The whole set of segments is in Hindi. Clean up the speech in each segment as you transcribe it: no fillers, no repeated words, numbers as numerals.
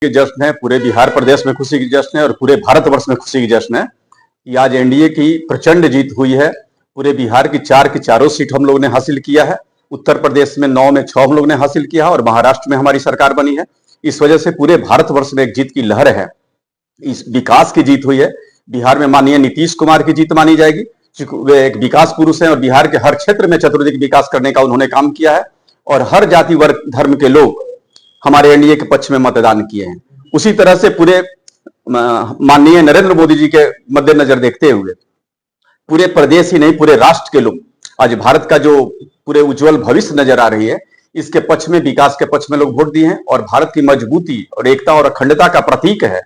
के जश्न है, पूरे बिहार प्रदेश में खुशी की जश्न है और पूरे भारतवर्ष में खुशी की जश्न है कि आज एनडीए की प्रचंड जीत हुई है। पूरे बिहार की चारों सीट हम लोगों ने हासिल किया है। उत्तर प्रदेश में 9 में 6 हम लोग ने हासिल किया और महाराष्ट्र में हमारी सरकार बनी है। इस वजह से पूरे भारतवर्ष में एक जीत की लहर है, इस विकास की जीत हुई है। बिहार में माननीय नीतीश कुमार की जीत मानी जाएगी, क्योंकि वे एक विकास पुरुष हैं और बिहार के हर क्षेत्र में चतुर्दिक विकास करने का उन्होंने काम किया है और हर जाति वर्ग धर्म के लोग हमारे एनडीए के पक्ष में मतदान किए हैं। उसी तरह से पूरे माननीय नरेंद्र मोदी जी के मद्देनजर देखते हुए पूरे प्रदेश ही नहीं, पूरे राष्ट्र के लोग आज भारत का जो पूरे उज्जवल भविष्य नजर आ रही है, इसके पक्ष में, विकास के पक्ष में लोग वोट दिए हैं और भारत की मजबूती और एकता और अखंडता का प्रतीक है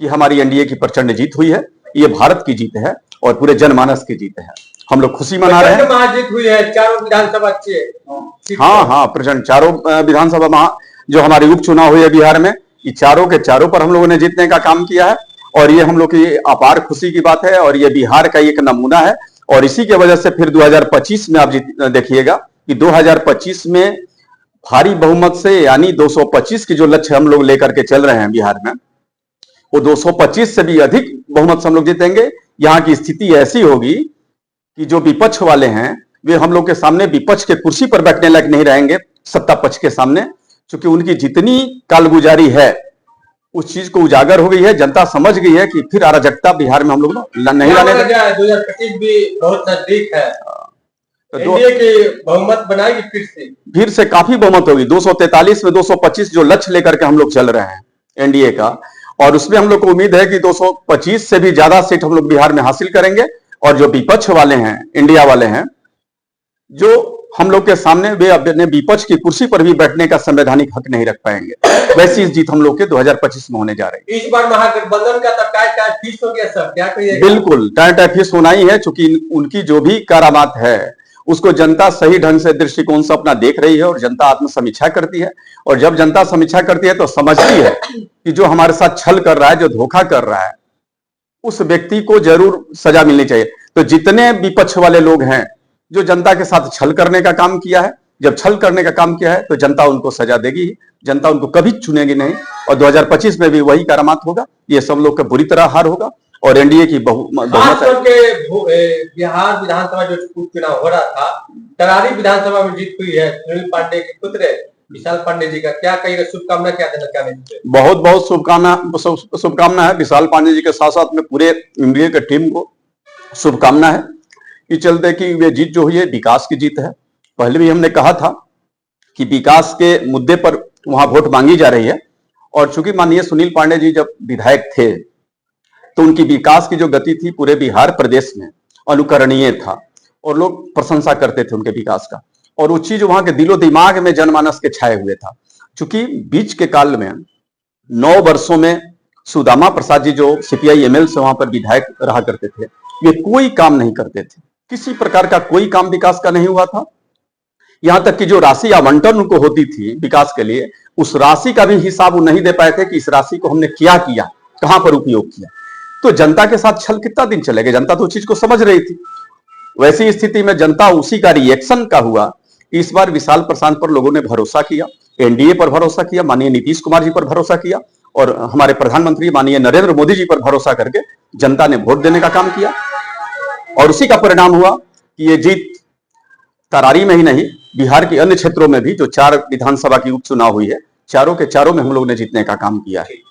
कि हमारी एनडीए की प्रचंड जीत हुई है। ये भारत की जीत है और पूरे जनमानस की जीत है। हम लोग खुशी मना रहे हैं। महाजीत हुई है चारों विधानसभा हाँ, प्रचंड चारों विधानसभा जो हमारी उपचुनाव हुई है बिहार में, ये चारों के चारों पर हम लोगों ने जीतने का काम किया है और ये हम लोग की अपार खुशी की बात है और ये बिहार का एक नमूना है। और इसी के वजह से फिर 2025 में आप देखिएगा कि 2025 में भारी बहुमत से, यानी 225 की जो लक्ष्य हम लोग लेकर के चल रहे हैं बिहार में, वो 225 से भी अधिक बहुमत से हम लोग जीतेंगे। यहाँ की स्थिति ऐसी होगी कि जो विपक्ष वाले हैं वे हम लोग के सामने विपक्ष के कुर्सी पर बैठने लायक नहीं रहेंगे सत्ता पक्ष के सामने, क्योंकि उनकी जितनी कालगुजारी है उस चीज को उजागर हो गई है। जनता समझ गई है कि फिर अराजकता बिहार में हम लोग नहीं लाने देंगे। 2025 भी बहुत नजदीक है, तो एनडीए की बहुमत बनाएगी फिर से काफी बहुमत होगी। 243 में 225 जो लक्ष्य लेकर के हम लोग चल रहे हैं एनडीए का, और उसमें हम लोग को उम्मीद है कि 225 से भी ज्यादा सीट हम लोग बिहार में हासिल करेंगे। और जो विपक्ष वाले हैं, इंडिया वाले हैं, जो हम लोग के सामने, वे अपने विपक्ष की कुर्सी पर भी बैठने का संवैधानिक हक नहीं रख पाएंगे। वैसी इस जीत हम लोग के 2025 में होने जा रही है। इस बार महागठबंधन का तो टाई फिश हो गया सर, क्या कहिएगा? बिल्कुल टाई फिश होना ही है, चूंकि उनकी जो भी करामात है उसको जनता सही ढंग से दृष्टिकोण से अपना देख रही है और जनता आत्म समीक्षा करती है। और जब जनता समीक्षा करती है तो समझती है कि जो हमारे साथ छल कर रहा है, जो धोखा कर रहा है, उस व्यक्ति को जरूर सजा मिलनी चाहिए। तो जितने विपक्ष वाले लोग हैं जो जनता के साथ छल करने का काम किया है, जब छल करने का काम किया है तो जनता उनको सजा देगी, जनता उनको कभी चुनेगी नहीं। और 2025 में भी वही करामात होगा। ये सब लोग का बुरी तरह हार होगा और एनडीए की बहुमत बिहार विधानसभा जो उपचुनाव हो रहा था, तरारी विधानसभा में जीत हुई है सुनील पांडे के पुत्र विशाल पांडे जी का, क्या कहिएगा? शुभकामना क्या देना चाहेंगे? बहुत बहुत शुभकामना है विशाल पांडे जी के साथ साथ में पूरे एनडीए के टीम को शुभकामना है। ये चलते कि वे जीत जो हुई है विकास की जीत है। पहले भी हमने कहा था कि विकास के मुद्दे पर वहां वोट मांगी जा रही है और चूंकि माननीय सुनील पांडे जी जब विधायक थे तो उनकी विकास की जो गति थी पूरे बिहार प्रदेश में अनुकरणीय था और लोग प्रशंसा करते थे उनके विकास का, और वो चीज वहां के दिलो दिमाग में जनमानस के छाए हुए था। चूंकि बीच के काल में 9 वर्षों में सुदामा प्रसाद जी जो सीपीआई एमएल से वहां पर विधायक रहा करते थे, वे कोई काम नहीं करते थे, किसी प्रकार का कोई काम विकास का नहीं हुआ था। यहां तक कि जो राशि आवंटन उनको होती थी विकास के लिए, उस राशि का भी हिसाब वो नहीं दे पाए थे कि इस राशि को हमने क्या किया, कहां पर उपयोग किया। तो जनता के साथ छल कितना दिन चलेगा? जनता तो उस चीज को समझ रही थी। वैसी स्थिति में जनता उसी का रिएक्शन का हुआ। इस बार विशाल प्रशांत पर लोगों ने भरोसा किया, एनडीए पर भरोसा किया, माननीय नीतीश कुमार जी पर भरोसा किया और हमारे प्रधानमंत्री माननीय नरेंद्र मोदी जी पर भरोसा करके जनता ने वोट देने का काम किया और उसी का परिणाम हुआ कि ये जीत तरारी में ही नहीं, बिहार के अन्य क्षेत्रों में भी जो 4 विधानसभा की उपचुनाव हुई है, चारों के चारों में हम लोग ने जीतने का काम किया है।